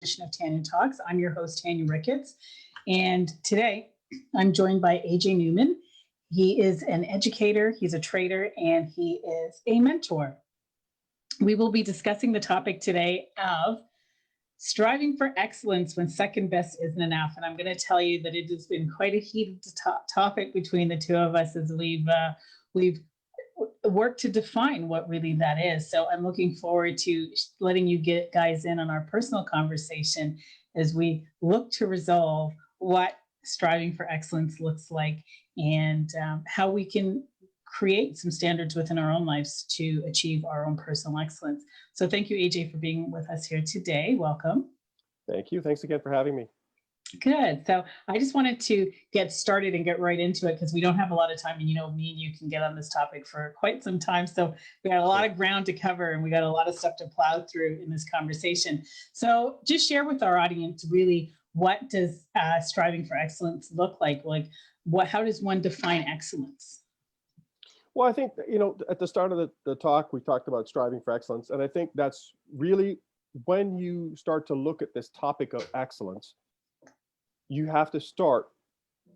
edition of Tanya Talks. I'm your host, Tanya Ricketts. And today I'm joined by AJ Newman. He is an educator, he's a trader, and he is a mentor. We will be discussing the topic today of striving for excellence when second best isn't enough. And I'm going to tell you that it has been quite a heated topic between the two of us as we've worked to define what really that is. So I'm looking forward to letting you get guys in on our personal conversation as we look to resolve what striving for excellence looks like and how we can create some standards within our own lives to achieve our own personal excellence. So thank you, AJ, for being with us here today. Welcome. Thank you. Thanks again for having me. Good. So I just wanted to get started and get right into it because we don't have a lot of time. And you know, me and you can get on this topic for quite some time. So we got a lot of ground to cover and we got a lot of stuff to plow through in this conversation. So just share with our audience really, what does striving for excellence look like? How does one define excellence? Well, I think, at the start of the talk, we talked about striving for excellence. And I think that's really when you start to look at this topic of excellence, you have to start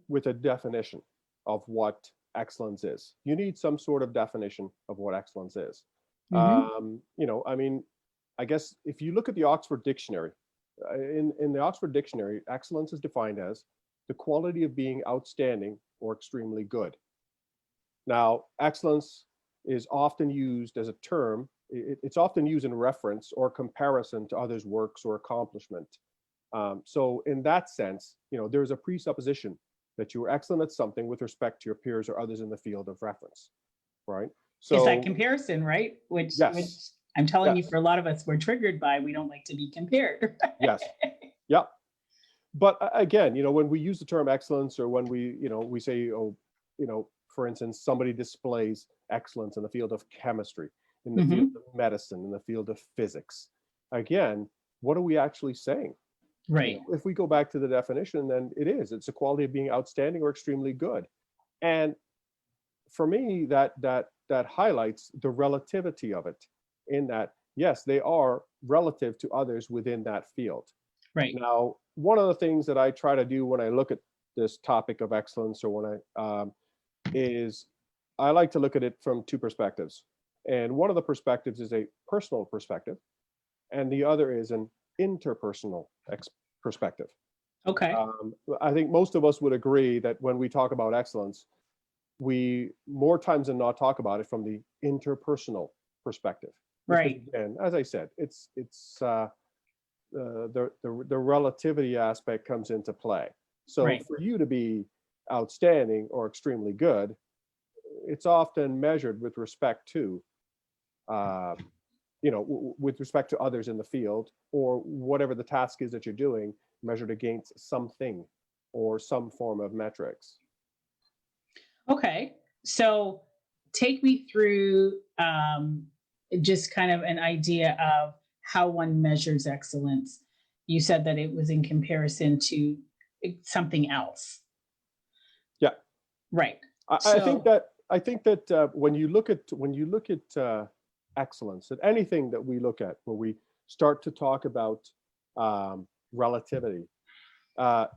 with a definition of what excellence is. You need some sort of definition of what excellence is. Mm-hmm. I guess if you look at the Oxford Dictionary, in the Oxford Dictionary, excellence is defined as the quality of being outstanding or extremely good. Now, excellence is often used as a term. It's often used in reference or comparison to others' works or accomplishment. So in that sense, there's a presupposition that you are excellent at something with respect to your peers or others in the field of reference, right? So it's that comparison, right? Which I'm telling you, for a lot of us, we're triggered by. We don't like to be compared. Yes. Yeah. But again, when we use the term excellence, or when we say, for instance, somebody displays excellence in the field of chemistry, in the field of medicine, in the field of physics. Again, what are we actually saying? Right. If we go back to the definition, then it's a quality of being outstanding or extremely good. And for me, that highlights the relativity of it, in that, yes, they are relative to others within that field. Right. Now, one of the things that I try to do when I look at this topic of excellence, or when is I like to look at it from two perspectives. And one of the perspectives is a personal perspective, and the other is an interpersonal perspective. Okay. I think most of us would agree that when we talk about excellence, we more times than not talk about it from the interpersonal perspective. Right. And as I said, it's the relativity aspect comes into play. So for you to be outstanding or extremely good, it's often measured with respect to with respect to others in the field, or whatever the task is that you're doing, measured against something or some form of metrics. Okay, so take me through just kind of an idea of how one measures excellence. You said that it was in comparison to something else. Yeah. Right. I think that when you look at excellence, at anything that we look at, where we start to talk about relativity,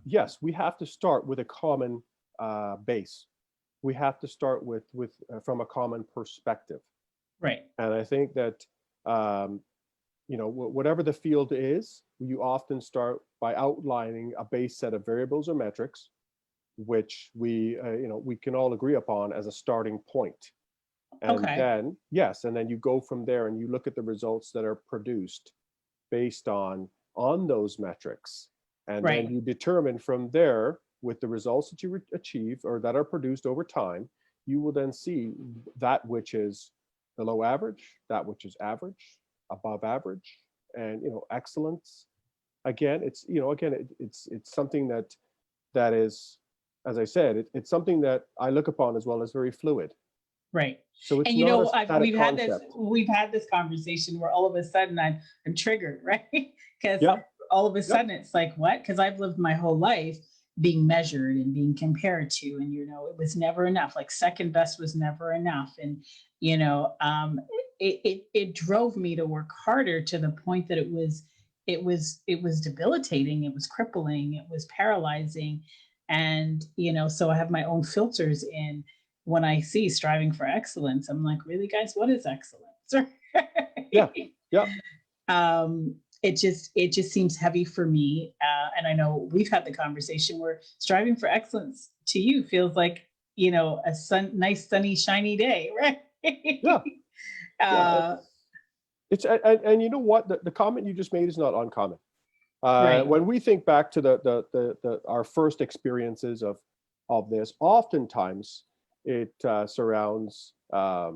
yes, we have to start with a common base. We have to start with from a common perspective. Right. And I think that whatever the field is, you often start by outlining a base set of variables or metrics, which we can all agree upon as a starting point. And then you go from there and you look at the results that are produced based on those metrics. And then you determine from there, with the results that you achieve or that are produced over time, you will then see that which is below average, that which is average, above average, and excellence. Again, it's something that is, as I said, it's something that I look upon as well as very fluid. Right. So it's we've had this conversation where all of a sudden I'm triggered, right? Because all of a sudden it's like, what? Because I've lived my whole life being measured and being compared to, and it was never enough. Like second best was never enough, and it drove me to work harder, to the point that it was it was debilitating, it was crippling, it was paralyzing. And, so I have my own filters in when I see striving for excellence. I'm like, really, guys, what is excellence? Yeah. Yeah. It just seems heavy for me. And I know we've had the conversation where striving for excellence to you feels like, a nice, sunny, shiny day, right? Yeah. Yeah. uh, It's and you know what? The comment you just made is not uncommon. right. When we think back to the our first experiences of this, oftentimes it surrounds a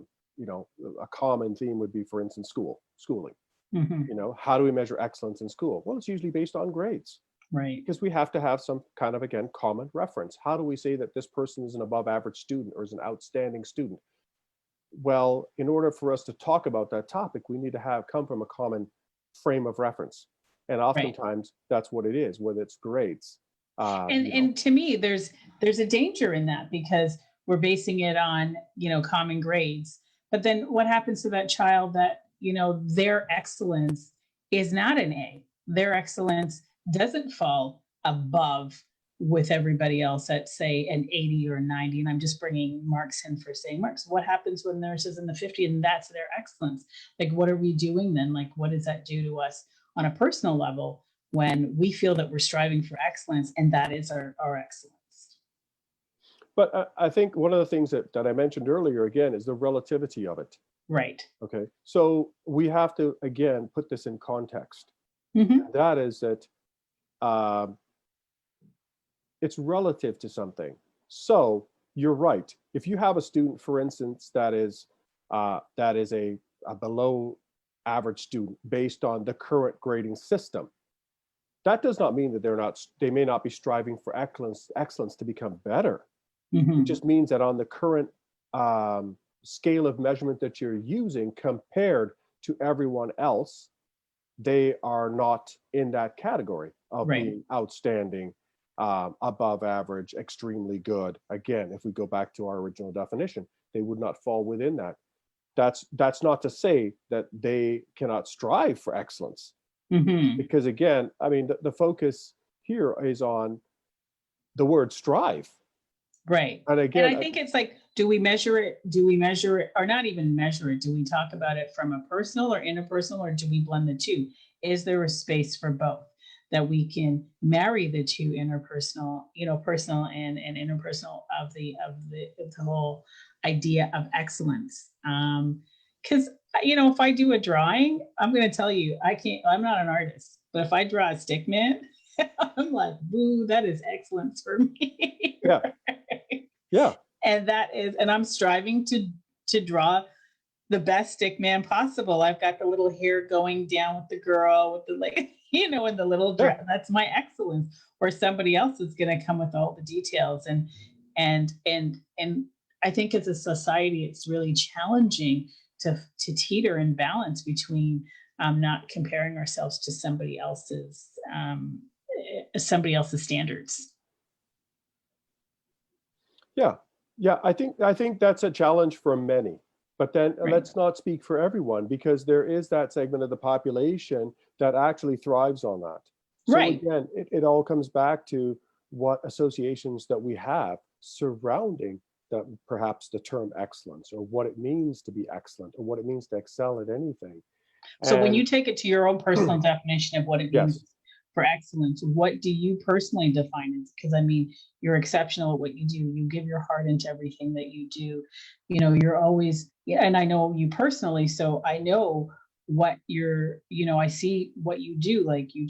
common theme would be, for instance, schooling. Hmm. How do we measure excellence in school? Well, it's usually based on grades, Right. because we have to have some kind of, again, common reference. How do we say that this person is an above average student or is an outstanding student? Well, in order for us to talk about that topic, we need to come from a common frame of reference. And Right. oftentimes that's what it is, whether it's grades. And to me, there's a danger in that because we're basing it on, common grades. But then what happens to that child that, their excellence is not an A? Their excellence doesn't fall above with everybody else at, say, an 80 or a 90. And I'm just bringing marks in for saying marks. What happens when theirs is in the 50 and that's their excellence? Like, what are we doing then? Like, what does that do to us on a personal level when we feel that we're striving for excellence and that is our excellence? But I think one of the things that I mentioned earlier, again, is the relativity of it. Right. Okay. So we have to, again, put this in context. Mm-hmm. That is that it's relative to something. So you're right. If you have a student, for instance, that is a below average student based on the current grading system, that does not mean that they may not be striving for excellence to become better. Mm-hmm. It just means that on the current scale of measurement that you're using compared to everyone else, they are not in that category of Right. being outstanding, above average, extremely good. Again, if we go back to our original definition, they would not fall within that. That's not to say that they cannot strive for excellence, Mm-hmm. because again, I mean, the focus here is on the word strive. Right. And And again, I think it's like, do we measure it? Do we measure it or not even measure it? Do we talk about it from a personal or interpersonal, or do we blend the two? Is there a space for both that we can marry the two interpersonal, personal and interpersonal of the whole idea of excellence? Because if I do a drawing, I'm going to tell you, I'm not an artist, but if I draw a stick man, I'm like, boo, that is excellence for me. yeah, yeah, And I'm striving to draw the best stick man possible. I've got the little hair going down with the girl with the like, and the little yeah. dress. That's my excellence. Or somebody else is going to come with all the details. And I think as a society, it's really challenging to teeter and balance between not comparing ourselves to somebody else's standards. Yeah, yeah. I think that's a challenge for many. But then Right. let's not speak for everyone, because there is that segment of the population that actually thrives on that. So Right. again, it all comes back to what associations that we have surrounding perhaps the term excellence, or what it means to be excellent, or what it means to excel at anything. So when you And take it to your own personal definition of what it yes, means for excellence, what do you personally define it? Because I mean, you're exceptional at what you do. You give your heart into everything that you do. You're always, yeah, and I know you personally, so I know what I see what you do. Like you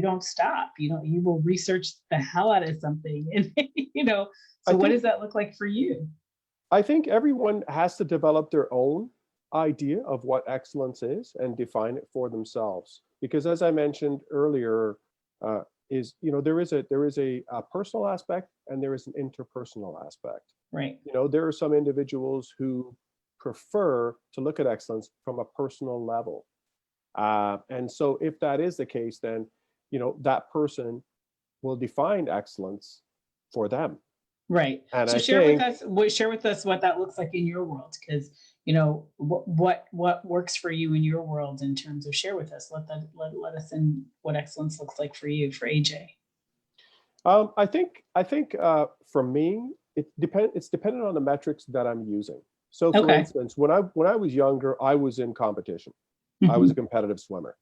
don't stop. You will research the hell out of something. And I so what think does that look like for you? I think everyone has to develop their own idea of what excellence is and define it for themselves. Because as I mentioned earlier, there is a personal aspect and there is an interpersonal aspect. Right. There are some individuals who prefer to look at excellence from a personal level, and so if that is the case, then that person will define excellence for them. Right. And So I think share with us what that looks like in your world, because what works for you in your world in terms of share with us. Let us in what excellence looks like for you, for AJ. I think for me, it's dependent on the metrics that I'm using. So for Okay. instance, when I was younger, I was in competition. I was a Mhm. competitive swimmer.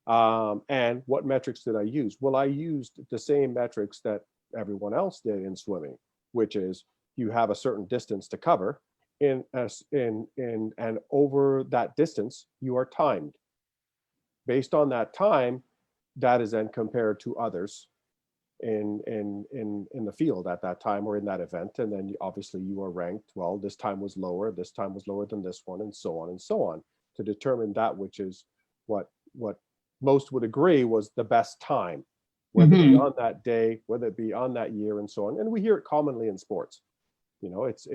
And what metrics did I use? Well, I used the same metrics that everyone else did in swimming, which is you have a certain distance to cover and over that distance, you are timed. Based on that time, that is then compared to others in the field at that time or in that event, and then obviously you are ranked. Well, this time was lower than this one, and so on and so on, to determine that which is what most would agree was the best time, whether it be Mhm. on that day, whether it be on that year, and so on. And we hear it commonly in sports. This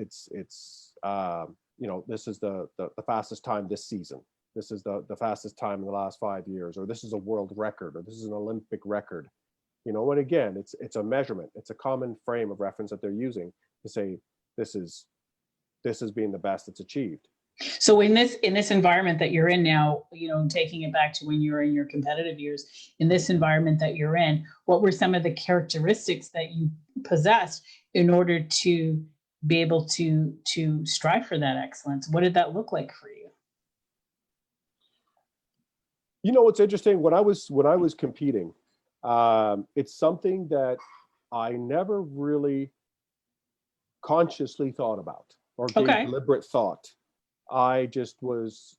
is the fastest time this season. This is the fastest time in the last 5 years, or this is a world record, or this is an Olympic record. And again, it's a measurement. It's a common frame of reference that they're using to say this is being the best it's achieved. So in this environment that you're in now, taking it back to when you were in your competitive years, in this environment that you're in, what were some of the characteristics that you possessed in order to be able to strive for that excellence? What did that look like for you? What's interesting, when I was competing, it's something that I never really consciously thought about or gave Okay. deliberate thought. I just was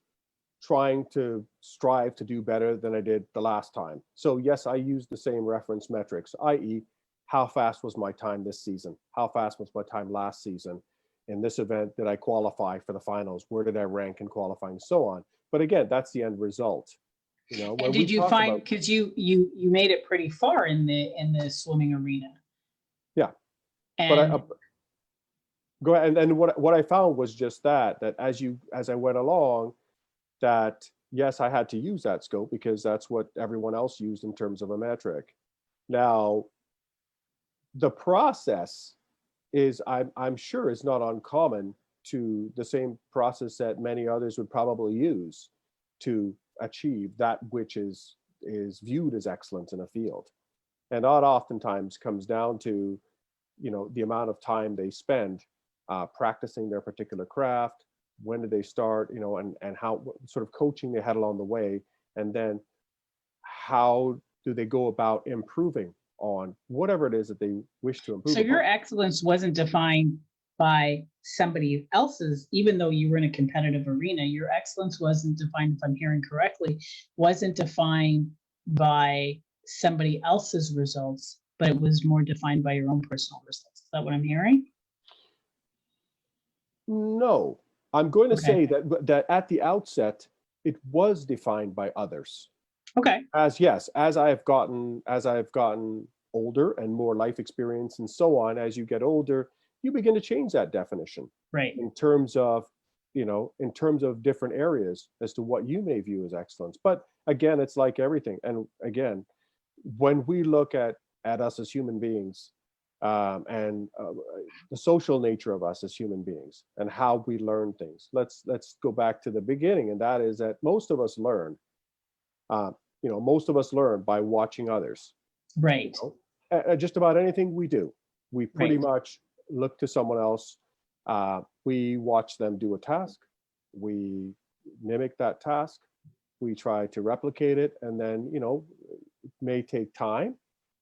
trying to strive to do better than I did the last time. So yes, I used the same reference metrics, i.e., how fast was my time this season? How fast was my time last season? In this event, did I qualify for the finals? Where did I rank in qualifying? So on. But again, that's the end result. And When we did you talk find, about, because you made it pretty far in the swimming arena, yeah, but I and go ahead. And what I found was just that as I went along, that yes, I had to use that scope because that's what everyone else used in terms of a metric. Now, the process is, I'm sure, is not uncommon to the same process that many others would probably use to achieve that which is viewed as excellence in a field. And that oftentimes comes down to the amount of time they spend practicing their particular craft. When did they start? And how, what sort of coaching they had along the way, and then how do they go about improving on whatever it is that they wish to so improve your upon. excellence wasn't defined by somebody else's, even though you were in a competitive arena. Your excellence wasn't defined, if I'm hearing correctly, wasn't defined by somebody else's results, but it was more defined by your own personal results. Is that what I'm hearing? No, I'm going to Okay. say that at the outset, it was defined by others. Okay. As I've gotten older and more life experience and so on, as you get older, you begin to change that definition Right. in terms of, in terms of different areas as to what you may view as excellence. But again, it's like everything. And again, when we look at us as human beings, and the social nature of us as human beings and how we learn things, let's go back to the beginning, and that is that uh, most of us learn by watching others. you Right. know just about anything we do, we pretty Right. much look to someone else. We watch them do a task, we mimic that task, we try to replicate it, and then it may take time,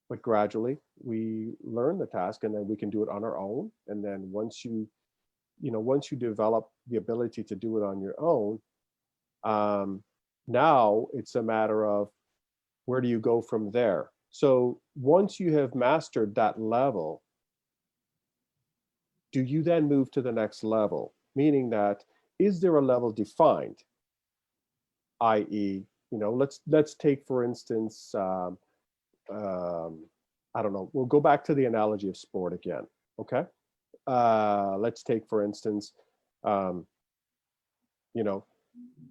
but gradually we learn the task, and then we can do it on our own. And then once you develop the ability to do it on your own, um, now it's a matter of where do you go from there. So once you have mastered that level, do you then move to the next level? Meaning that, is there a level defined? I.e., let's take for instance, um, I don't know. We'll go back to the analogy of sport again. Okay. Let's take for instance, um,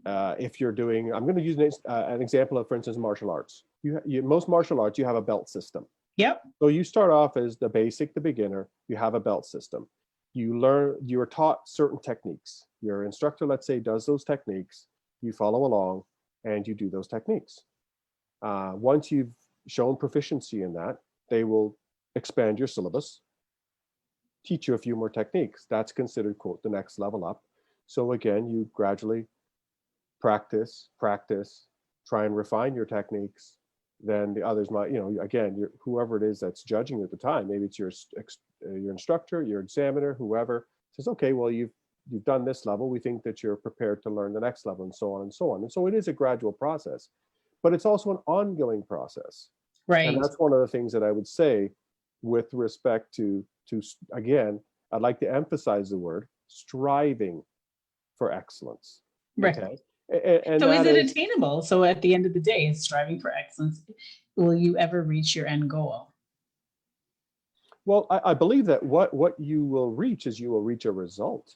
if you're doing, I'm going to use an example of, for instance, martial arts. Most martial arts, you have a belt system. Yep. So you start off as the beginner. You have a belt system. You are taught certain techniques. Your instructor, let's say, does those techniques, you follow along and you do those techniques. Once you've shown proficiency in that, they will expand your syllabus, teach you a few more techniques. That's considered, quote, the next level up. So again, you gradually practice, try and refine your techniques. Then the others might, again, whoever it is that's judging you at the time, maybe it's your instructor, your examiner, whoever says, okay, well, you've done this level. We think that you're prepared to learn the next level, and so on and so on. And so it is a gradual process, but it's also an ongoing process. Right. And that's one of the things that I would say with respect to again, I'd like to emphasize the word striving for excellence. Right. Okay. And so is it attainable? So at the end of the day, it's striving for excellence. Will you ever reach your end goal? Well, I believe that what you will reach is you will reach a result.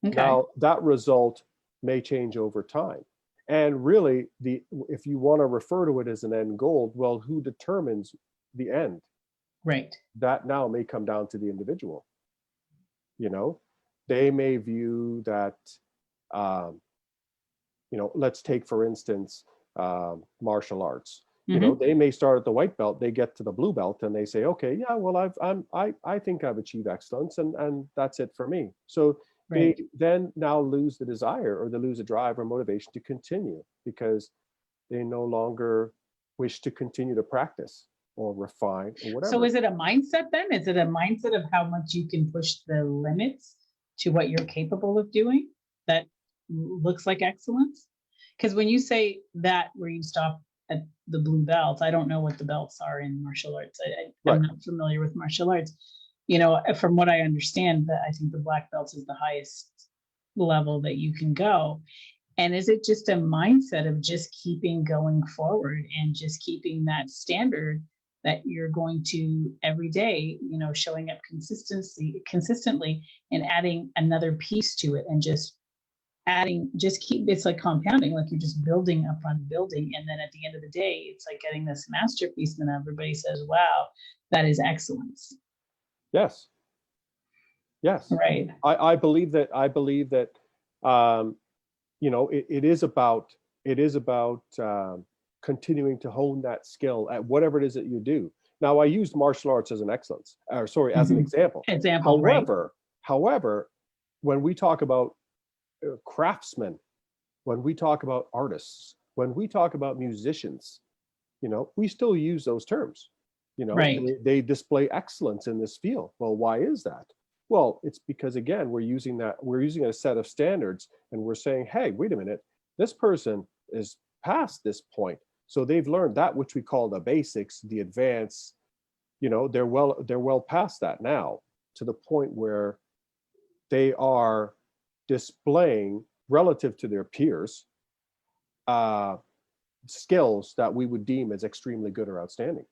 Okay. Now, that result may change over time. And really, if you want to refer to it as an end goal, well, who determines the end? Right. That now may come down to the individual. They may view that, let's take, for instance, martial arts. Mm-hmm. They may start at the white belt, they get to the blue belt, and they say, okay, yeah, well, I think I've achieved excellence, and that's it for me. So right. They then now lose the desire, or they lose a drive or motivation to continue, because they no longer wish to continue to practice or refine or whatever. So is it a mindset then? Is it a mindset of how much you can push the limits to what you're capable of doing that looks like excellence? Because when you say that, where you stop at the blue belt, I don't know what the belts are in martial arts. I'm not familiar with martial arts. From what I understand, that I think the black belt is the highest level that you can go. And is it just a mindset of just keeping going forward and just keeping that standard that you're going to every day, showing up consistently and adding another piece to it, and just keep, it's like compounding, like you're just building upon building. And then at the end of the day, it's like getting this masterpiece, and everybody says, wow, that is excellence. Yes. Right. I believe that, it is about continuing to hone that skill at whatever it is that you do. Now, I used martial arts as an excellence, as an example. However, when we talk about craftsmen, when we talk about artists, when we talk about musicians, we still use those terms. Right. They display excellence in this field. Well, why is that? Well, it's because, again, we're using a set of standards, and we're saying, hey, wait a minute, this person is past this point. So they've learned that which we call the basics, the advanced, they're well past that now, to the point where they are displaying, relative to their peers, skills that we would deem as extremely good or outstanding.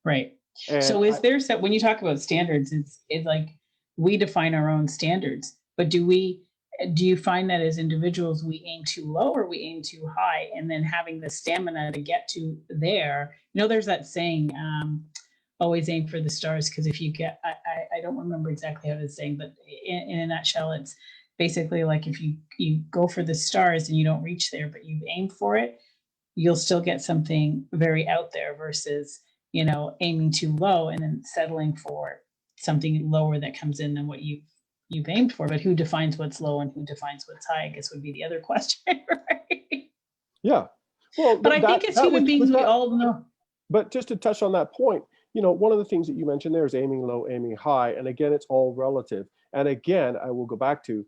Right. And so when you talk about standards, it's like we define our own standards, but do you find that as individuals we aim too low or we aim too high, and then having the stamina to get to there? There's that saying, always aim for the stars, because if you get, I don't remember exactly how it's saying, but in a nutshell, it's basically like if you go for the stars and you don't reach there, but you aim for it, you'll still get something very out there, versus aiming too low and then settling for something lower that comes in than what you've aimed for. But who defines what's low and who defines what's high, I guess, would be the other question, right? Yeah. Well, but I think as human beings, we all know. But just to touch on that point, one of the things that you mentioned there is aiming low, aiming high. And again, it's all relative. And again, I will go back to,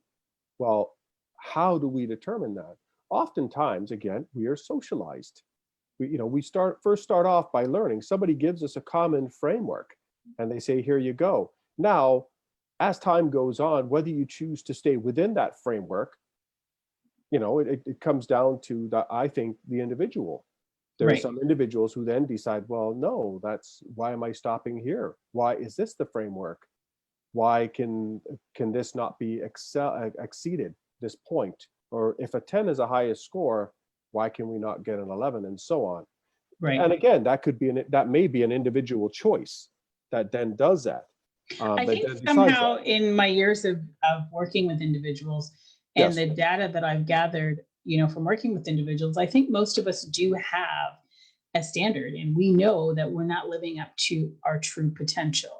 well, how do we determine that? Oftentimes, again, we are socialized. We first start off by learning. Somebody gives us a common framework, and they say, here you go. Now, as time goes on, whether you choose to stay within that framework, it comes down to, I think, the individual. There are some individuals who then decide, well, no, why am I stopping here? Why is this the framework? Why can this not be exceeded, this point? Or if a 10 is the highest score, why can we not get an 11, and so on? Right. And again, that may be an individual choice that then does that. I think somehow in my years of working with individuals, And Yes. the data that I've gathered, from working with individuals, I think most of us do have a standard, and we know that we're not living up to our true potential.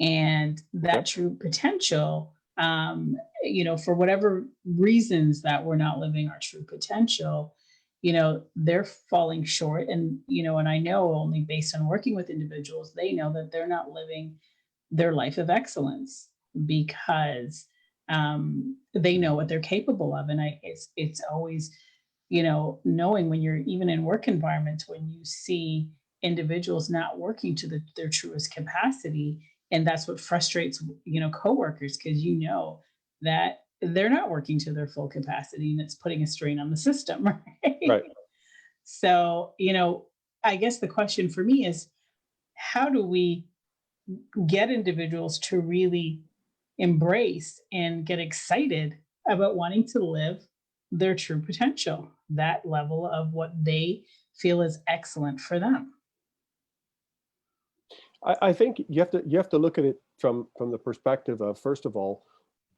And that Yep. true potential, for whatever reasons that we're not living our true potential, they're falling short. And I know only based on working with individuals, they know that they're not living their life of excellence because they know what they're capable of. And it's always, knowing when you're even in work environments, when you see individuals not working to their truest capacity, and that's what frustrates, coworkers, because that they're not working to their full capacity, and it's putting a strain on the system, right? Right. So, I guess the question for me is, how do we get individuals to really embrace and get excited about wanting to live their true potential, that level of what they feel is excellent for them? I think you have to look at it from the perspective of, first of all,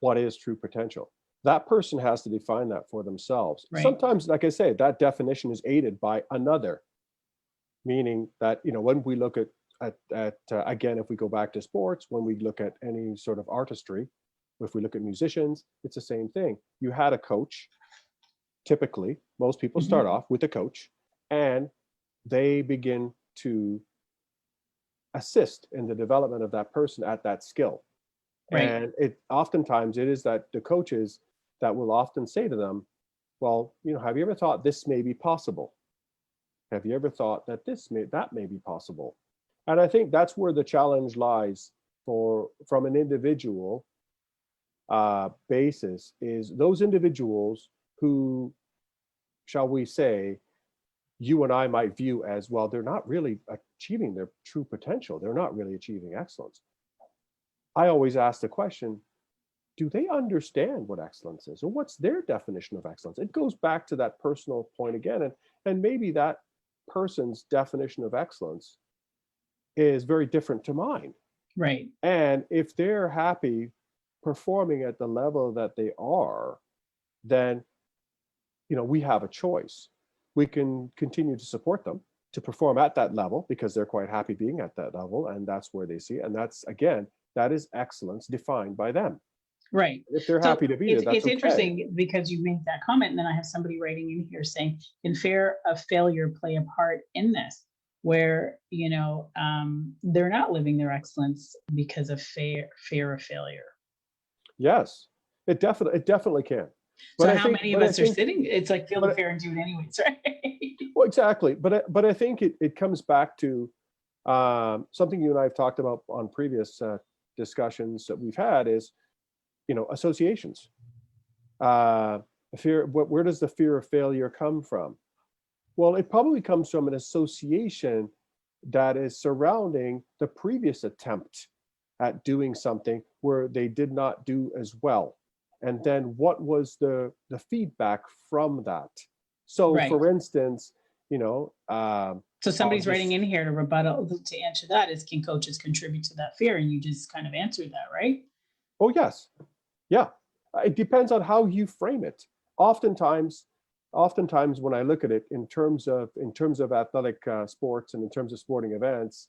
what is true potential? That person has to define that for themselves. Right. Sometimes, like I say, that definition is aided by another, meaning that, when we look at again, if we go back to sports, when we look at any sort of artistry, if we look at musicians, it's the same thing. You had a coach. Typically, most people start Mhm. off with a coach, and they begin to assist in the development of that person at that skill. Right. And oftentimes it is that the coaches that will often say to them, well, have you ever thought this may be possible? Have you ever thought that that may be possible? And I think that's where the challenge lies from an individual basis, is those individuals who, shall we say, you and I might view as, well, they're not really achieving their true potential. They're not really achieving excellence. I always ask the question, do they understand what excellence is, or what's their definition of excellence? It goes back to that personal point again. And maybe that person's definition of excellence is very different to mine. Right. And if they're happy performing at the level that they are, then we have a choice. We can continue to support them to perform at that level because they're quite happy being at that level, and that's where they see it. And that's, again, that is excellence defined by them. Right. If they're So happy to be there, it's that's it's okay. interesting because you made that comment, and then I have somebody writing in here saying, "Can fear of failure play a part in this?" Where they're not living their excellence because of fear of failure. Yes, it definitely can. So But I how think, many of but I us are think, sitting? It's like feel the but fear and do it anyways, right? well, exactly. But I think it comes back to something you and I have talked about on previous discussions that we've had is, associations. Uh, where does the fear of failure come from? Well, it probably comes from an association that is surrounding the previous attempt at doing something where they did not do as well. And then what was the feedback from that? So, Right. for instance, So I'll somebody's writing just in here to rebuttal to answer that is, can coaches contribute to that fear? And you just kind of answered that, right? oh yes, yeah. It depends on how you frame it. Oftentimes, oftentimes when I look at it in terms of athletic sports and in terms of sporting events,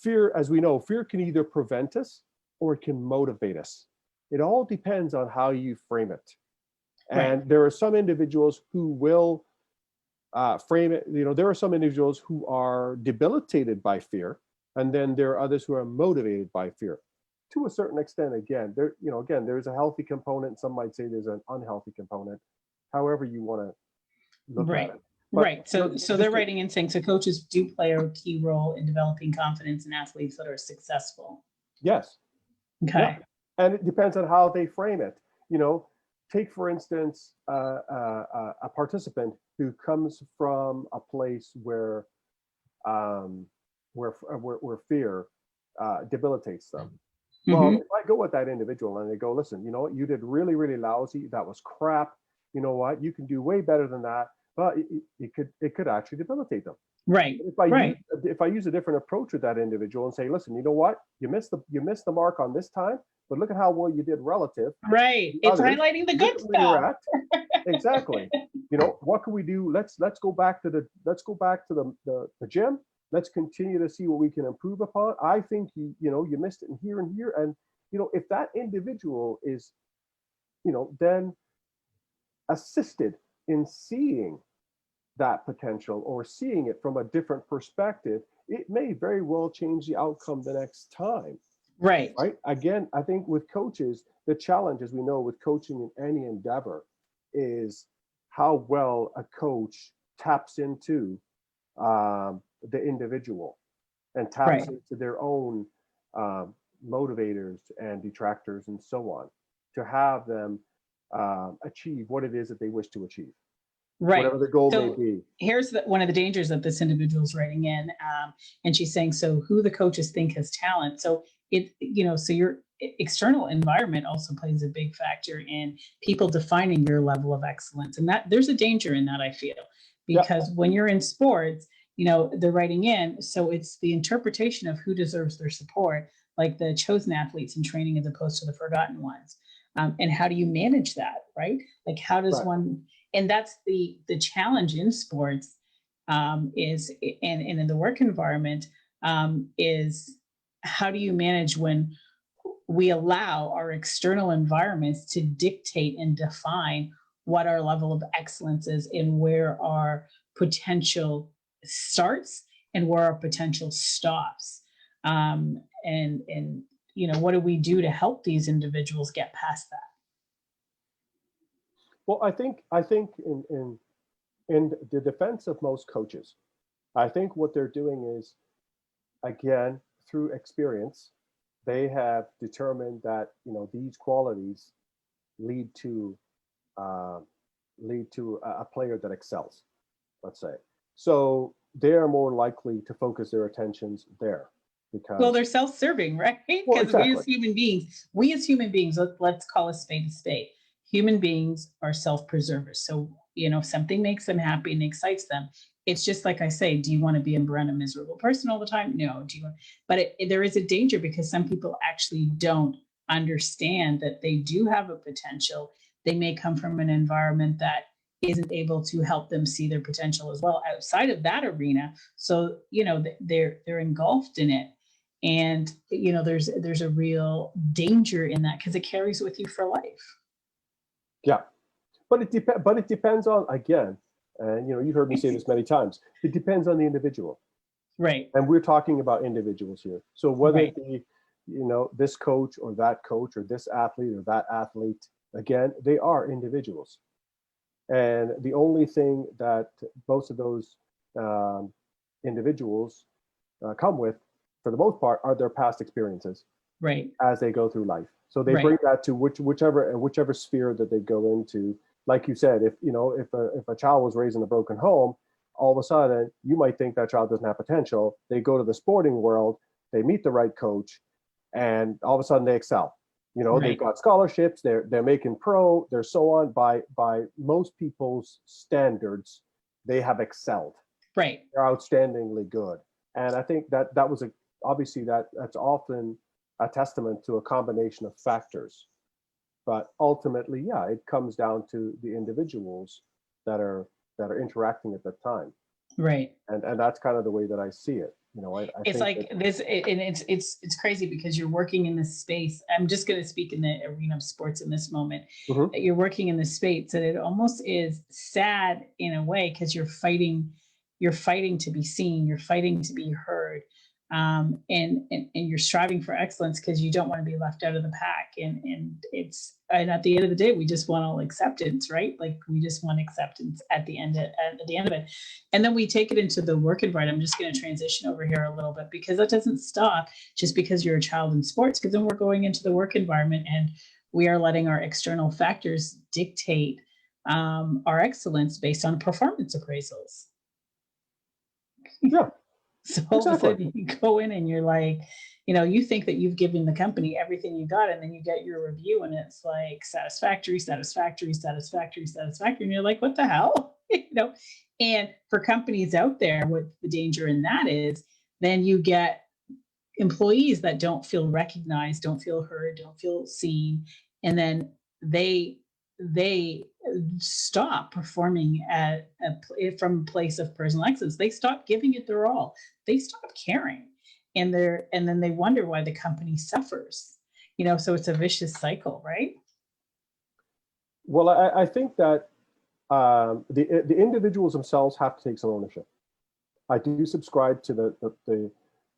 fear, as we know, fear can either prevent us or it can motivate us. It all depends on how you frame it. Right. And there are some individuals who will frame it. There are some individuals who are debilitated by fear, and then there are others who are motivated by fear. To a certain extent, again, there's a healthy component. Some might say there's an unhealthy component. However you want to look at Right. it. But Right. So they're just writing in saying, so coaches do play a key role in developing confidence in athletes that are successful. yes, yeah, Okay. and it depends on how they frame it. You know, take for instance a participant who comes from a place um, where fear debilitates them. Well, Hmm. if I go with that individual and they go, listen, you know what, you did really, really lousy. That was crap. You know what? You can do way better than that. But it could actually debilitate them. Right. If I Right. use a different approach with that individual and say, listen, you know what, you missed the mark on this time, but look at how well you did relative Right. to It's others. highlighting the Look good at where you're stuff. at. Exactly. You know, what can we do? Let's go back to the gym. Let's continue to see what we can improve upon. I think you missed it in here and here. And if that individual is, then assisted in seeing that potential or seeing it from a different perspective, it may very well change the outcome the next time. Right. Right. Again, I think with coaches, the challenge, as we know, with coaching in any endeavor is how well a coach taps into the individual and taps Right. into their own motivators and detractors and so on to have them achieve what it is that they wish to achieve, Right. whatever the goal may So be. here's one of the dangers that this individual is writing in. And she's saying, so who the coaches think has talent. So so your external environment also plays a big factor in people defining your level of excellence. And that there's a danger in that, I feel, because when you're in sports, they're writing in. So it's the interpretation of who deserves their support, like the chosen athletes in training as opposed to the forgotten ones. And how do you manage that, right? Like, how does one, and that's the challenge in sports, is and in the work environment, is how do you manage when we allow our external environments to dictate and define what our level of excellence is and where our potential starts and where our potential stops. And what do we do to help these individuals get past that? Well, I think in the defense of most coaches, I think what they're doing is, again, through experience, they have determined that these qualities lead to a player that excels, let's say. So they are more likely to focus their attentions there Well, because, they're self-serving, right? well, Because exactly. we as human beings, let's call a spade a spade. Human beings are self-preservers. So, if something makes them happy and excites them, it's just like I say, do you want to be around a miserable person all the time? No. Do you? But there is a danger because some people actually don't understand that they do have a potential. They may come from an environment that isn't able to help them see their potential as well outside of that arena. So, they're engulfed in it, and there's a real danger in that because it carries with you for life. Yeah, but it depends on, again, and you heard me say this many times. It depends on the individual, Right. and we're talking about individuals here. So whether Right. it be this coach or this athlete or that athlete, again, they are individuals, and the only thing that most of those um, individuals come with, for the most part, are their past experiences Right. as they go through life. So they Right. bring that to whichever sphere that they go into. Like you said, if a child was raised in a broken home, all of a sudden you might think that child doesn't have potential. They go to the sporting world, they meet the right coach, and all of a sudden they excel. They've Right. got scholarships, they're making pro, they're so on. By most people's standards, they have excelled. Right. They're outstandingly good. And I think that was obviously that's often a testament to a combination of factors. But ultimately, yeah, it comes down to the individuals that are interacting at that time. Right. And that's kind of the way that I see it. I It's think like that. this, and it's crazy because you're working in this space. I'm just going to speak in the arena of sports in this moment. Mhm. That you're working in this space, and it almost is sad in a way because you're fighting to be seen, you're fighting to be heard, and you're striving for excellence because you don't want to be left out of the pack. And at the end of the day, we just want all acceptance, right? Like we just want acceptance at the end of it. And then we take it into the work environment. I'm just going to transition over here a little bit because that doesn't stop just because you're a child in sports, because then we're going into the work environment and we are letting our external factors dictate our excellence based on performance appraisals. Yeah, So all of a exactly. sudden you go in and you're like, you think that you've given the company everything you got, and then you get your review and it's like satisfactory, satisfactory, satisfactory, satisfactory. And you're like, what the hell? you know, and for companies out there, what the danger in that is, then you get employees that don't feel recognized, don't feel heard, don't feel seen, and then they stop performing from a place of personal excellence. They stop giving it their all. They stop caring, and then they wonder why the company suffers. So it's a vicious cycle, right? Well, I think that the individuals themselves have to take some ownership. I do subscribe to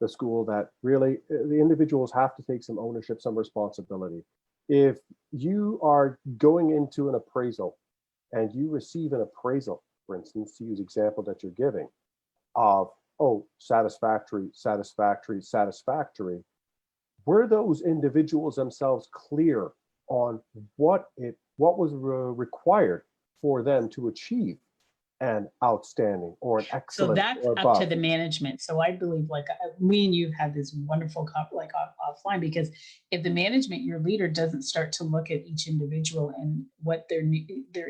the school that really the individuals have to take some ownership, some responsibility. If you are going into an appraisal and you receive an appraisal, for instance, to use example that you're giving of, oh, satisfactory, satisfactory, satisfactory, were those individuals themselves clear on what was required for them to achieve an outstanding or an So excellent that's or up to above? the management. So I believe, like, me and you have this wonderful offline, because if the management, your leader, doesn't start to look at each individual and what their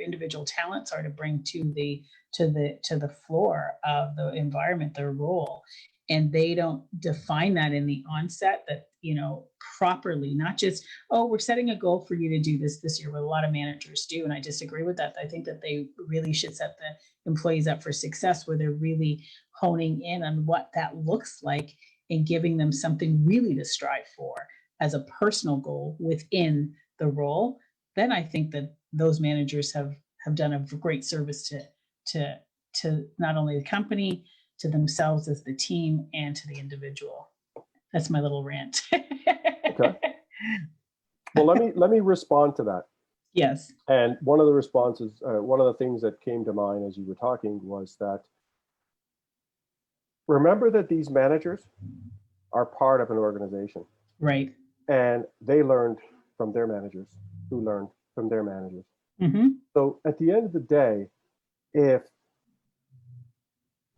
individual talents are to bring to the floor of the environment, their role, and they don't define that in the onset, that properly, not just, oh, we're setting a goal for you to do this year, what a lot of managers do, and I disagree with that. I think that they really should set the employees up for success, where they're really honing in on what that looks like and giving them something really to strive for as a personal goal within the role. Then I think that those managers have done a great service to not only the company, to themselves as the team, and to the individual. That's my little rant. Okay. Well, let me respond to that. Yes. And one of the responses, one of the things that came to mind as you were talking was that remember that these managers are part of an organization. Right. And they learned from their managers, who learned from their managers. Mm-hmm. So at the end of the day, if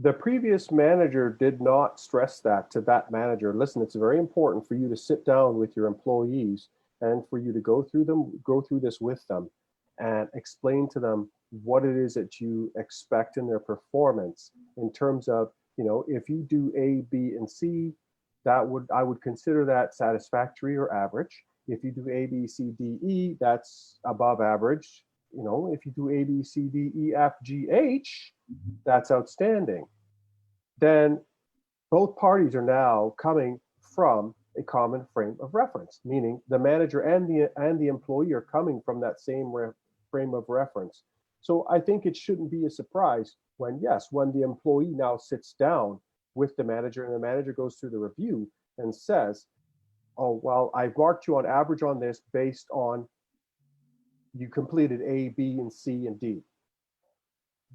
the previous manager did not stress that to that manager, listen, it's very important for you to sit down with your employees and for you to go through this with them and explain to them what it is that you expect in their performance in terms of, if you do A, B, and C, I would consider that satisfactory or average. If you do A, B, C, D, E, that's above average. If you do A, B, C, D, E, F, G, H, that's outstanding. Then both parties are now coming from a common frame of reference, meaning the manager and the employee are coming from that same frame of reference. So I think it shouldn't be a surprise when the employee now sits down with the manager and the manager goes through the review and says, oh, well, I've marked you on average on this based on you completed A, B, and C, and D.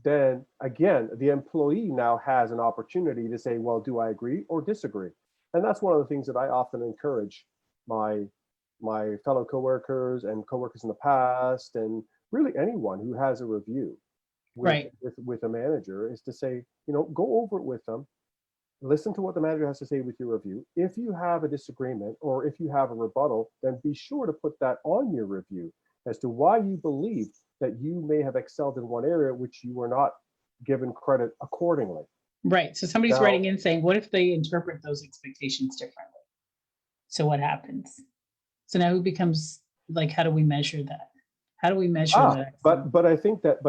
Then again, the employee now has an opportunity to say, well, do I agree or disagree? And that's one of the things that I often encourage my fellow coworkers and coworkers in the past, and really anyone who has a review with a manager, is to say, go over it with them, listen to what the manager has to say with your review. If you have a disagreement or if you have a rebuttal, then be sure to put that on your review as to why you believe that you may have excelled in one area which you were not given credit accordingly. Right. So somebody's writing in saying, what if they interpret those expectations differently? So what happens? So now who becomes, like, how do we measure that? How do we measure that? But I think that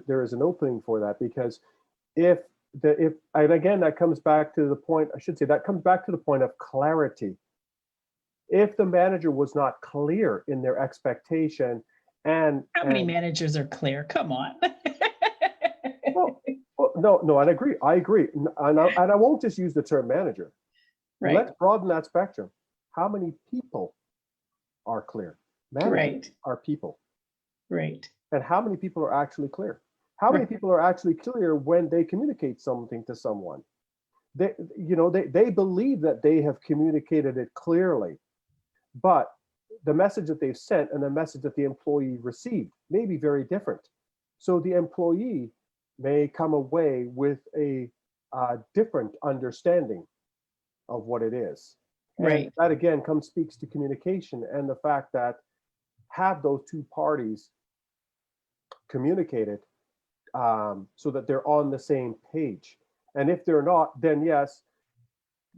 there is an opening for that, because if and again, that comes back to the point, that comes back to the point of clarity. If the manager was not clear in their expectation, and how many managers are clear? Come on. well, no, I agree. And I won't just use the term manager. Right. Let's broaden that spectrum. How many people are clear? Managers are people. Right. And how many people are actually clear? How many people are actually clear when they communicate something to someone? They believe that they have communicated it clearly, but the message that they've sent and the message that the employee received may be very different. So the employee may come away with a different understanding of what it is. Right. And that again speaks to communication and the fact that have those two parties communicated so that they're on the same page. And if they're not, then yes,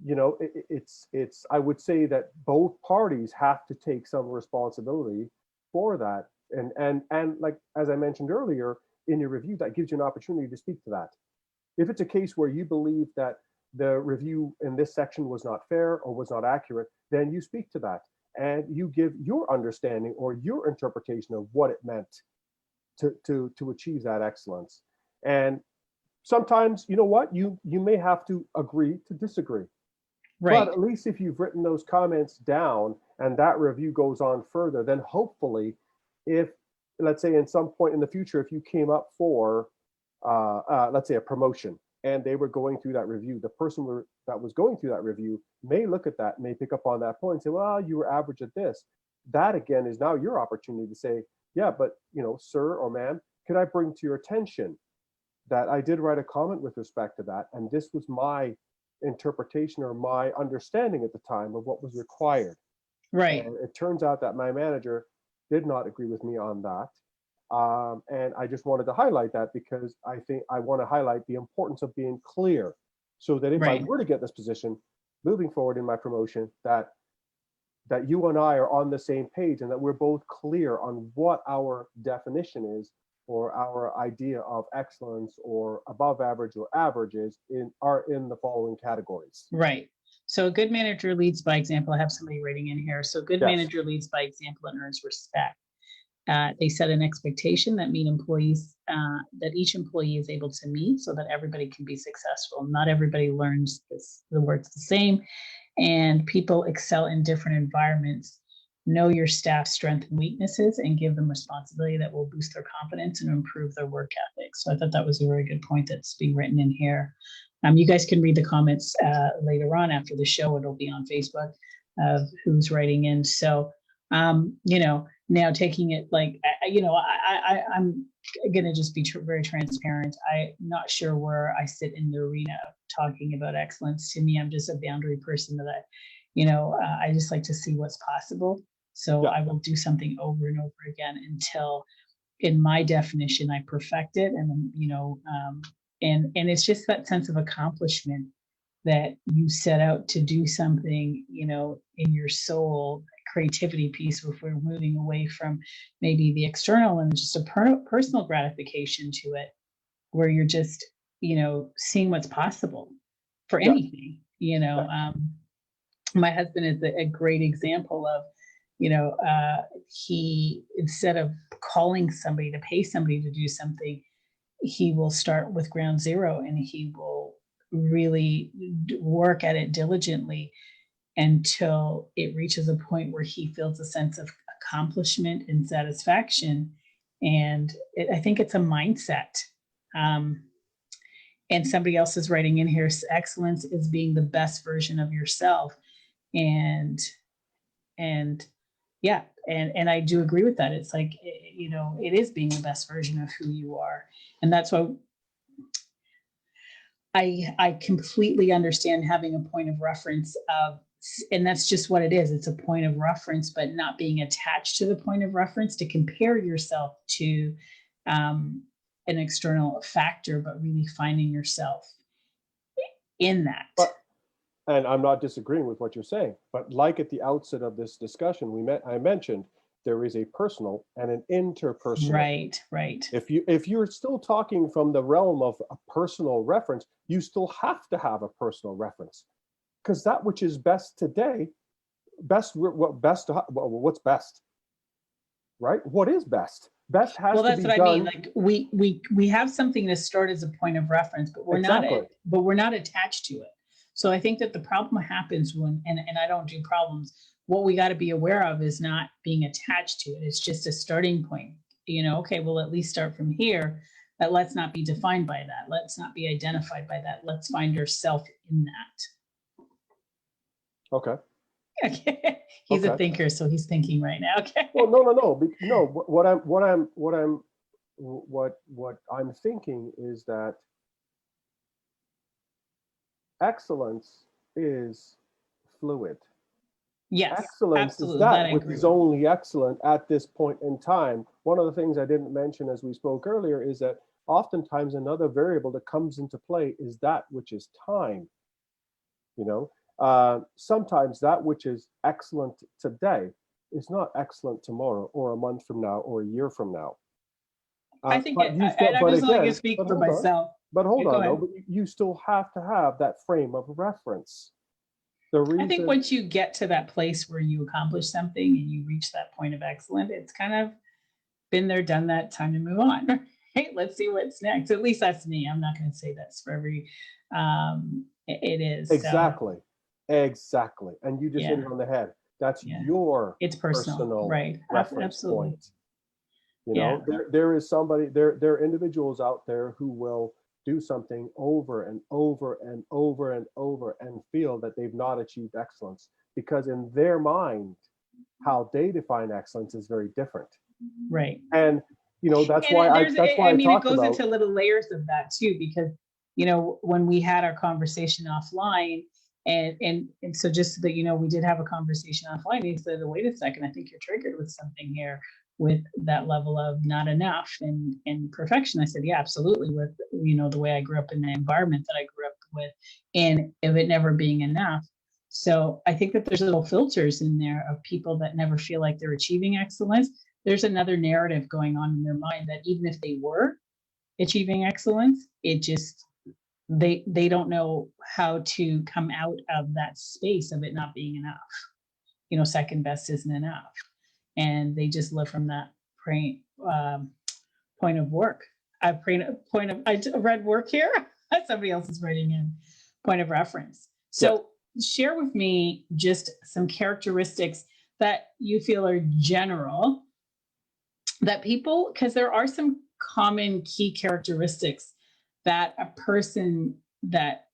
it's I would say that both parties have to take some responsibility for that. And like, as I mentioned earlier, in your review, that gives you an opportunity to speak to that. If it's a case where you believe that the review in this section was not fair or was not accurate, then you speak to that and you give your understanding or your interpretation of what it meant to achieve that excellence. And sometimes, you know what, you may have to agree to disagree. Right. But at least if you've written those comments down and that review goes on further, then hopefully, if, let's say, in some point in the future, if you came up for, let's say, a promotion and they were going through that review, the person that was going through that review may look at that, may pick up on that point and say, well, you were average at this. That, again, is now your opportunity to say, yeah, but, sir or ma'am, could I bring to your attention that I did write a comment with respect to that, and this was my interpretation or my understanding at the time of what was required. Right. And it turns out that my manager did not agree with me on that. And I just wanted to highlight that because I think I want to highlight the importance of being clear so that if I were to get this position moving forward in my promotion, that you and I are on the same page and that we're both clear on what our definition is or our idea of excellence or above average or averages are in the following categories. Right. So a good manager leads by example. I have somebody writing in here. So a good manager leads by example and earns respect. They set an expectation that that each employee is able to meet so that everybody can be successful. Not everybody learns the words the same, and people excel in different environments. Know your staff's strengths and weaknesses and give them responsibility that will boost their confidence and improve their work ethic. So I thought that was a very good point that's being written in here. You guys can read the comments later on after the show. It'll be on Facebook of who's writing in. So, now taking it like, I'm going to just be very transparent. I'm not sure where I sit in the arena of talking about excellence. To me, I'm just a boundary person that I just like to see what's possible. So I will do something over and over again until, in my definition, I perfect it. And, and it's just that sense of accomplishment that you set out to do something, in your soul, creativity piece, if we're moving away from maybe the external and just a personal gratification to it, where you're just, seeing what's possible for anything, my husband is a great example of, he, instead of calling somebody to pay somebody to do something, he will start with ground zero and he will really work at it diligently until it reaches a point where he feels a sense of accomplishment and satisfaction. And I think it's a mindset. And somebody else is writing in here, excellence is being the best version of yourself. And I do agree with that. It's like, it is being the best version of who you are. And that's why I completely understand having a point of reference and that's just what it is. It's a point of reference, but not being attached to the point of reference to compare yourself to an external factor, but really finding yourself in that. And I'm not disagreeing with what you're saying, but like at the outset of this discussion, I mentioned there is a personal and an interpersonal. Right. If you're still talking from the realm of a personal reference, you still have to have a personal reference, because that which is best today, what's best, right? What is best? Best has to be done. Well, that's what I mean. Like we have something to start as a point of reference, but we're not attached to it. So I think that the problem happens when, and I don't do problems, what we got to be aware of is not being attached to it. It's just a starting point. Okay, we'll at least start from here, but let's not be defined by that. Let's not be identified by that. Let's find ourselves in that. Okay. He's a thinker, so he's thinking right now. Okay. Well, no. What I'm thinking is that excellence is fluid. Yes, excellence absolutely. is that which is only excellent at this point in time. One of the things I didn't mention as we spoke earlier is that oftentimes another variable that comes into play is that which is time. You know, sometimes that which is excellent today is not excellent tomorrow or a month from now or a year from now. I think, But you still, and I'm but just only going again, to speak but for hold on, myself. but hold Yeah, go on though, ahead. but you still have to have that frame of reference. The I think reason, once you get to that place where you accomplish something and you reach that point of excellence, it's kind of been there, done that, time to move on. Right? Let's see what's next. At least that's me. I'm not going to say that's for every, it is. So, exactly, exactly. And you just hit yeah, it on the head. That's yeah. your It's personal, personal right? reference Absolutely. point. You Yeah, know, there is somebody, there are individuals out there who will do something over and over and over and over and feel that they've not achieved excellence because in their mind, how they define excellence is very different. right. And you know, that's why I I mean, it talked goes about. into little layers of that too, because, you know, when we had our conversation offline, and so just so that, you know, we did have a conversation offline, he said, wait a second, I think you're triggered with something here with that level of not enough and perfection. I said, yeah, absolutely. With, you know, the way I grew up in the environment that I grew up with, and of it never being enough. So I think that there's little filters in there of people that never feel like they're achieving excellence. There's another narrative going on in their mind that even if they were achieving excellence, it just, they don't know how to come out of that space of it not being enough. You know, second best isn't enough, and they just live from that point, point of work. I read work here. Somebody else is writing in point of reference. So share with me just some characteristics that you feel are general that people, because there are some common key characteristics that a person that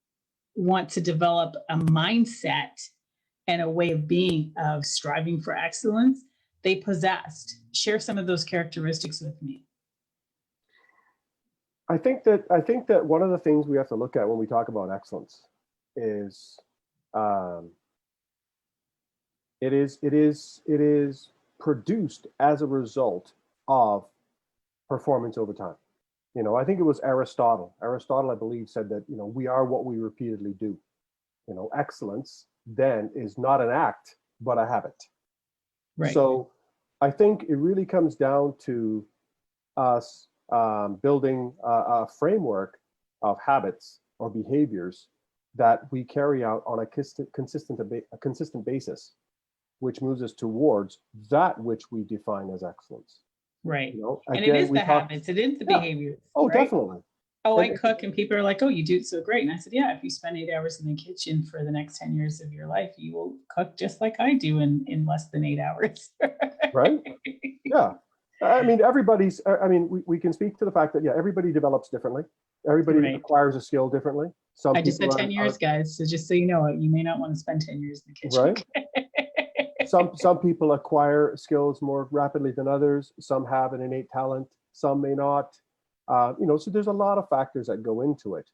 wants to develop a mindset and a way of being of striving for excellence, they possessed. Share some of those characteristics with me. I think that one of the things we have to look at when we talk about excellence is it is produced as a result of performance over time. You know, I think it was Aristotle. Aristotle, I believe, said that, you know, we are what we repeatedly do. You know, excellence then is not an act, but a habit. Right. So I think it really comes down to us building a framework of habits or behaviors that we carry out on a consistent basis, which moves us towards that which we define as excellence. Right. You know, And again, it is the habits, it is the behaviors. Oh, right? definitely. Oh, I cook and people are like, oh, you do it so great. And I said, yeah, if you spend 8 hours in the kitchen for the next 10 years of your life, you will cook just like I do in less than 8 hours. Right? Yeah. I mean, we can speak to the fact that, yeah, everybody develops differently. Everybody acquires a skill differently. I just said 10 years, guys. So just so you know, you may not want to spend 10 years in the kitchen. Right. Some people acquire skills more rapidly than others. Some have an innate talent. Some may not. You know, so there's a lot of factors that go into it.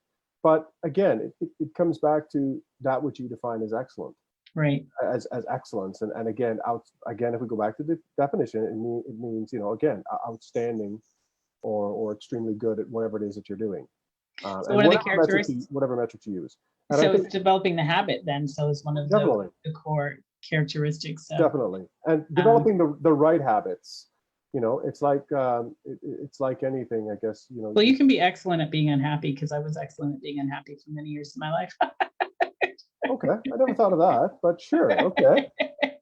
But again, it comes back to that which you define as excellent. Right. As excellence. And again, if we go back to the definition, it means, you know, again, outstanding or extremely good at whatever it is that you're doing. So one of the characteristics, whatever metrics you use. And so it's developing the habit then. So it's one of the core characteristics. So. Definitely. And developing the right habits. You know, it's like anything, I guess, you know. Well, you can be excellent at being unhappy, because I was excellent at being unhappy for many years of my life. Okay, I never thought of that, but sure. Okay,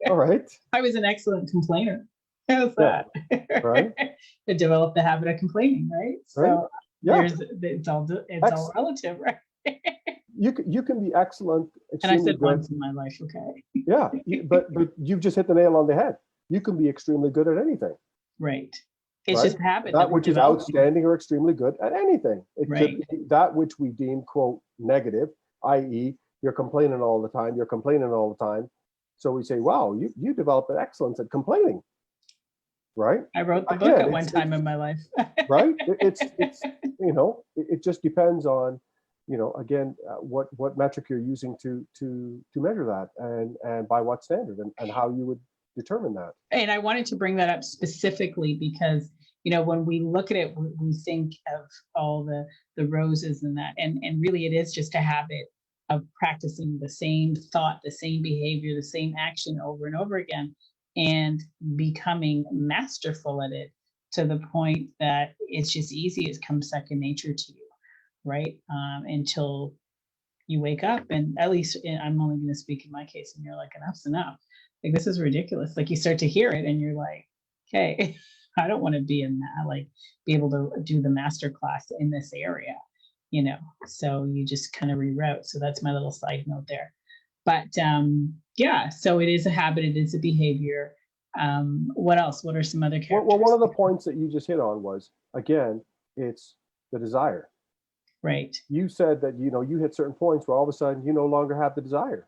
all right. I was an excellent complainer. How's that? Right. To develop the habit of complaining, right? So it's all relative, right? You can be excellent. And I said once in my life, okay. Yeah, but you've just hit the nail on the head. You can be extremely good at anything. Right. It's just a habit. That which is outstanding or extremely good at anything. It could be that which we deem, quote, negative, i.e., you're complaining all the time. You're complaining all the time. So we say, wow, you develop an excellence at complaining. Right. I wrote the book at one time in my life. Right. It's you know, it just depends on, you know, again, what metric you're using to measure that, and by what standard, and how you would determine that. And I wanted to bring that up specifically because when we look at it, we think of all the roses and that, and really it is just a habit of practicing the same thought, the same behavior, the same action over and over again, and becoming masterful at it to the point that it's just easy. It comes second nature to you, right? Until you wake up, and at least I'm only going to speak in my case, and you're like, enough's enough. Like, this is ridiculous. Like, you start to hear it and you're like, okay, I don't want to be in that, like, be able to do the master class in this area, so you just kind of reroute. So that's my little side note there. But yeah, so it is a habit, it is a behavior. What else? What are some other characteristics? Well, one of the points that you just hit on was, again, it's the desire. Right. You said that, you hit certain points where all of a sudden you no longer have the desire.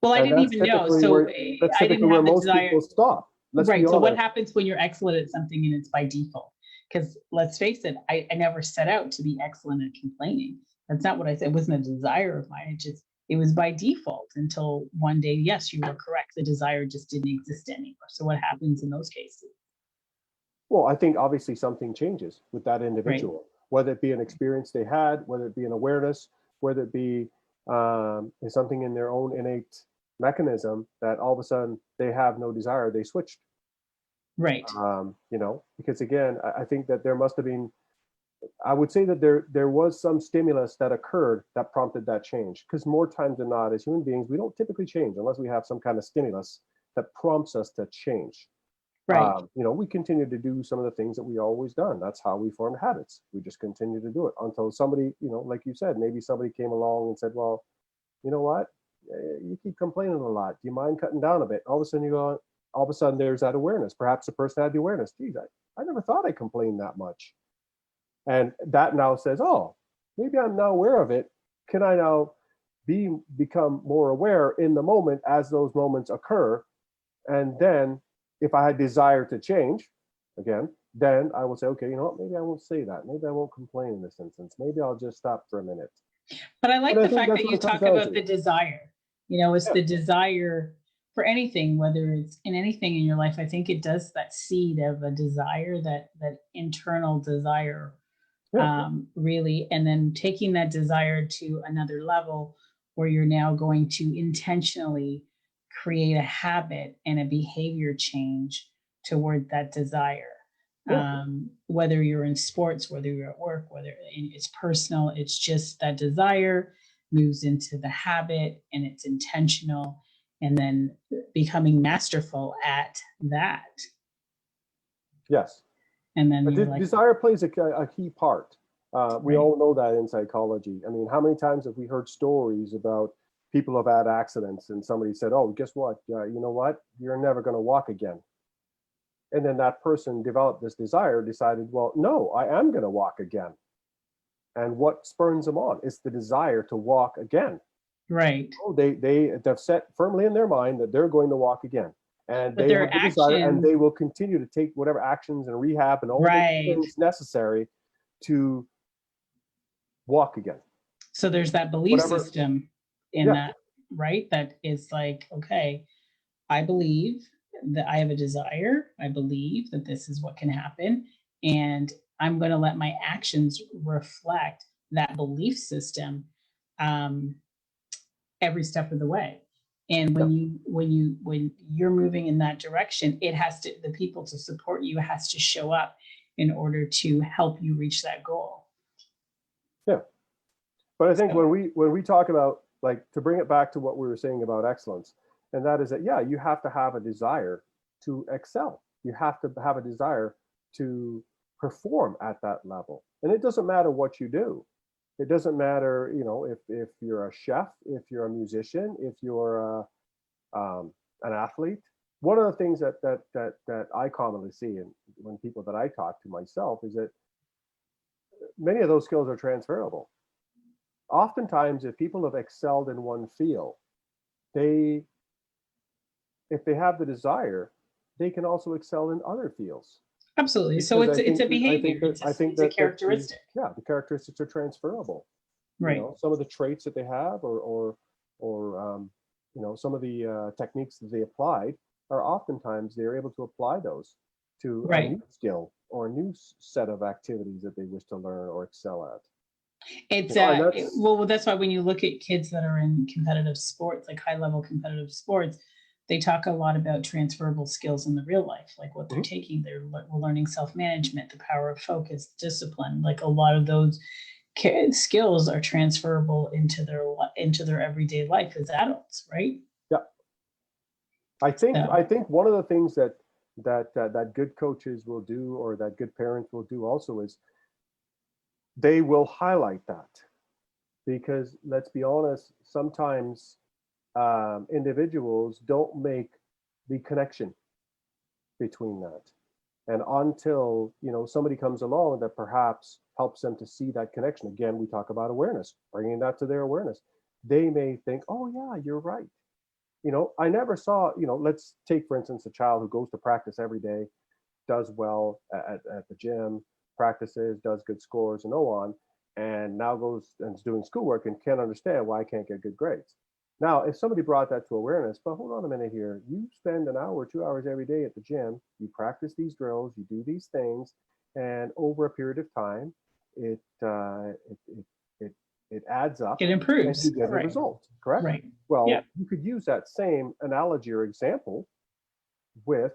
Well, I didn't even know. So That's I didn't where have the most desire. people stop. Right. So what happens when you're excellent at something and it's by default? Because let's face it, I never set out to be excellent at complaining. That's not what I said. It wasn't a desire of mine. It was by default until one day, yes, you were correct. The desire just didn't exist anymore. So what happens in those cases? Well, I think obviously something changes with that individual, right? Whether it be an experience they had, whether it be an awareness, whether it be something in their own innate mechanism that all of a sudden they have no desire, they switched. Right. Because again, I think that there must have been, I would say that there was some stimulus that occurred that prompted that change. Because more times than not, as human beings, we don't typically change unless we have some kind of stimulus that prompts us to change. Right. We continue to do some of the things that we always done. That's how we formed habits. We just continue to do it until somebody, like you said, maybe somebody came along and said, well, you know what? You keep complaining a lot. Do you mind cutting down a bit? All of a sudden there's that awareness. Perhaps the person had the awareness. Geez, I never thought I complained that much. And that now says, oh, maybe I'm now aware of it. Can I now become more aware in the moment as those moments occur? And then if I had desire to change, again, then I will say, okay, maybe I won't say that. Maybe I won't complain in this instance. Maybe I'll just stop for a minute. But I like the fact that you talk about the desire. It's the desire for anything, whether it's in anything in your life. I think it does that seed of a desire, that internal desire, really, and then taking that desire to another level where you're now going to intentionally create a habit and a behavior change toward that desire. Whether you're in sports, whether you're at work, whether it's personal, it's just that desire moves into the habit and it's intentional, and then becoming masterful at that. Yes. And then desire plays a key part. We all know that in psychology. I mean, how many times have we heard stories about people have had accidents and somebody said, oh, guess what? You know what? You're never going to walk again. And then that person developed this desire, decided, well, no, I am going to walk again. And what spurns them on? It's the desire to walk again. Right. Oh, they've set firmly in their mind that they're going to walk again. And but they have the desire, and they will continue to take whatever actions and rehab and all the things necessary to walk again. So there's that belief system in that, right? That is like, okay, I believe that I have a desire. I believe that this is what can happen. And I'm going to let my actions reflect that belief system every step of the way. And when you're moving in that direction, the people to support you has to show up in order to help you reach that goal. Yeah. But I think when we talk about, like, to bring it back to what we were saying about excellence, and that is that, you have to have a desire to excel. You have to have a desire to perform at that level. And it doesn't matter what you do. It doesn't matter, if you're a chef, if you're a musician, if you're an athlete. One of the things that I commonly see, and when people that I talk to myself, is that many of those skills are transferable. Oftentimes, if people have excelled in one field, if they have the desire, they can also excel in other fields. Absolutely. Because so it's a behavior. It's a characteristic. The characteristics are transferable. Right. Some of the traits that they have, or some of the techniques that they applied, are oftentimes they're able to apply those to a Right. new skill or a new set of activities that they wish to learn or excel at. It's And that's well, that's why when you look at kids that are in competitive sports, like high level competitive sports, they talk a lot about transferable skills in the real life, like what they're mhm. taking. We're learning self management, the power of focus, discipline. Like a lot of those skills are transferable into their everyday life as adults, right? Yeah. I So, think one of the things that good coaches will do, or that good parents will do also, is they will highlight that, because let's be honest, sometimes individuals don't make the connection between that. And until, somebody comes along that perhaps helps them to see that connection, again, we talk about awareness, bringing that to their awareness, they may think, oh yeah, you're right. I never saw, let's take for instance a child who goes to practice every day, does well at the gym, practices, does good scores, and so on, and now goes and is doing schoolwork and can't understand why I can't get good grades. Now, if somebody brought that to awareness, but hold on a minute here, you spend an hour, 2 hours every day at the gym, you practice these drills, you do these things, and over a period of time, it it it adds up, it and you improves. get a Right. result. Correct? Right. Yeah. Well, you could use that same analogy or example with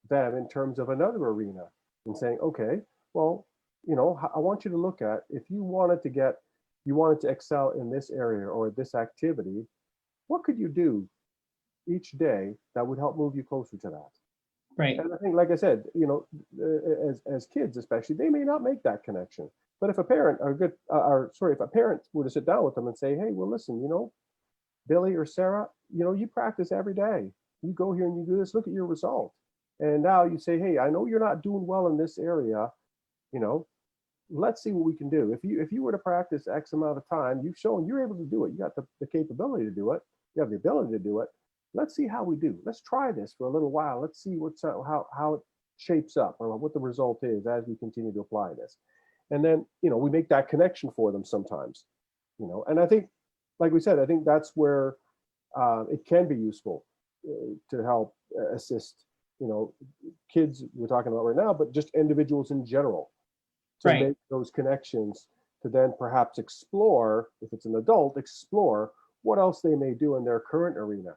them in terms of another arena, and saying, okay, well, I want you to look at, if you wanted to excel in this area or this activity, what could you do each day that would help move you closer to that? Right. And I think, like I said, as kids especially, they may not make that connection. But if a parent or good, or sorry, if a parent were to sit down with them and say, hey, well, listen, Billy or Sarah, you practice every day. You go here and you do this. Look at your result. And now you say, hey, I know you're not doing well in this area. You know, let's see what we can do. If you were to practice X amount of time, you've shown you're able to do it. You got the capability to do it. You have the ability to do it. Let's see how we do. Let's try this for a little while. Let's see how it shapes up, or what the result is as we continue to apply this. And then, we make that connection for them sometimes. And I think, like we said, I think that's where it can be useful to help assist, kids we're talking about right now, but just individuals in general, to Right. make those connections, to then perhaps explore, if it's an adult, explore what else they may do in their current arena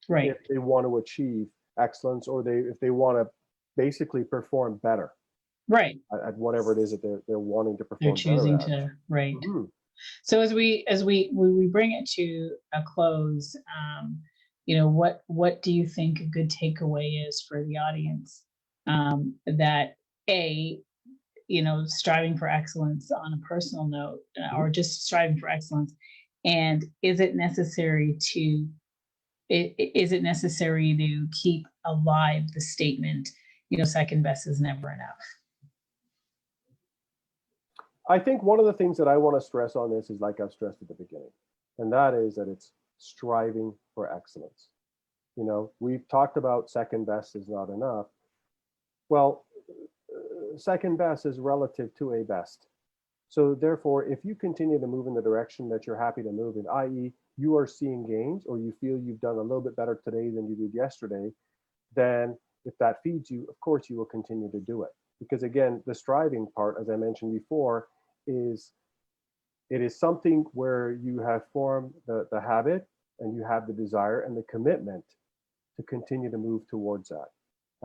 Right. if they want to achieve excellence, or if they want to basically perform better Right. at whatever it is that they're wanting to They're perform better choosing at. to. Right. Mhm. So as we bring it to a close, what do you think a good takeaway is for the audience? That a striving for excellence on a personal note, Mhm. or just striving for excellence, and is it necessary to keep alive the statement, second best is never enough? I think one of the things that I want to stress on this is, like I've stressed at the beginning, and that is that it's striving for excellence. We've talked about second best is not enough. Well, second best is relative to a best. So therefore, if you continue to move in the direction that you're happy to move in, i.e., you are seeing gains, or you feel you've done a little bit better today than you did yesterday, then if that feeds you, of course, you will continue to do it. Because again, the striving part, as I mentioned before, is it is something where you have formed the habit, and you have the desire and the commitment to continue to move towards that.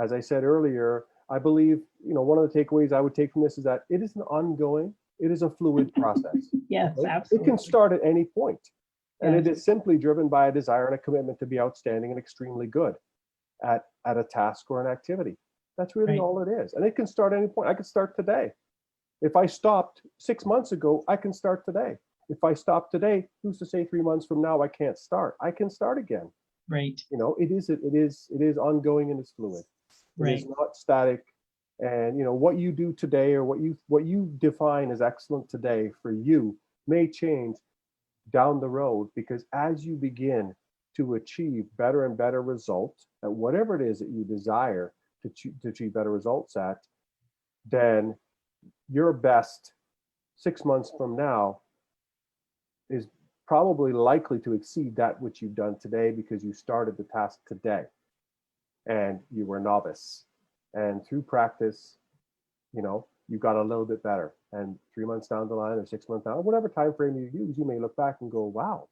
As I said earlier, I believe, one of the takeaways I would take from this is that it is an ongoing, it is a fluid process. Yes, Okay? It can absolutely. start at any point, and it Yes. is simply driven by a desire and a commitment to be outstanding and extremely good at a task or an activity. That's really Right. all it is. And it can start at any point. I could start today. If I stopped 6 months ago, I can start today. If I stop today, who's to say 3 months from now I can't start? I can start again. Right. It is ongoing, and it's fluid. It is Right. not static. And what you do today, or what you define as excellent today for you, may change down the road, because as you begin to achieve better and better results at whatever it is that you desire to achieve better results at, then your best 6 months from now is probably likely to exceed that which you've done today, because you started the task today and you were a novice. And through practice, you got a little bit better. And 3 months down the line or 6 months down, whatever time frame you use, you may look back and go, wow,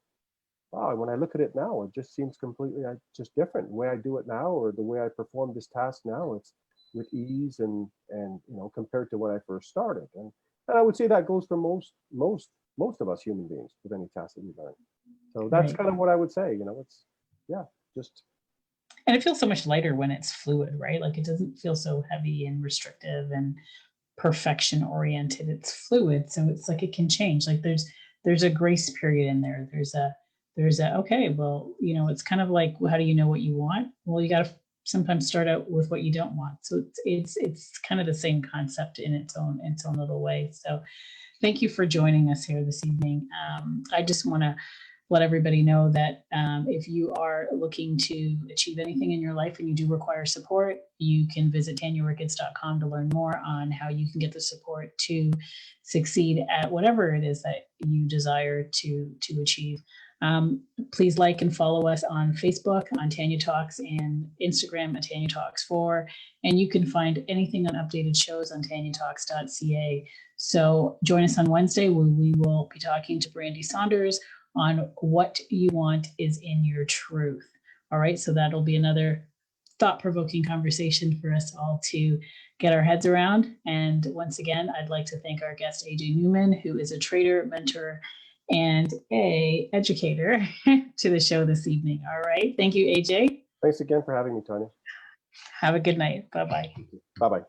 when I look at it now, it just seems completely just different. The way I do it now, or the way I perform this task now, it's with ease and compared to when I first started. And I would say that goes for most of us human beings with any task that we learn. So that's Right. kind of what I would say. It's just. And it feels so much lighter when it's fluid, right? Like it doesn't feel so heavy and restrictive and perfection oriented. It's fluid, so it's like it can change. Like there's a grace period in there. There's a okay, well, it's kind of like, how do you know what you want? Well, you got to sometimes start out with what you don't want. So it's kind of the same concept in its own little way. So thank you for joining us here this evening. I just want to let everybody know that if you are looking to achieve anything in your life and you do require support, you can visit TanyaRicketts.com to learn more on how you can get the support to succeed at whatever it is that you desire to achieve. Please like and follow us on Facebook, on Tanya Talks, and Instagram at Tanya Talks 4. And you can find anything on updated shows on tanyatalks.ca. So join us on Wednesday, where we will be talking to Brandy Saunders on what you want is in your truth. All right, so that'll be another thought-provoking conversation for us all to get our heads around. And once again, I'd like to thank our guest, AJ Newman, who is a trader, mentor, and a educator to the show this evening. All right, thank you, AJ. Thanks again for having me, Tanya. Have a good night. Bye-bye. Bye-bye.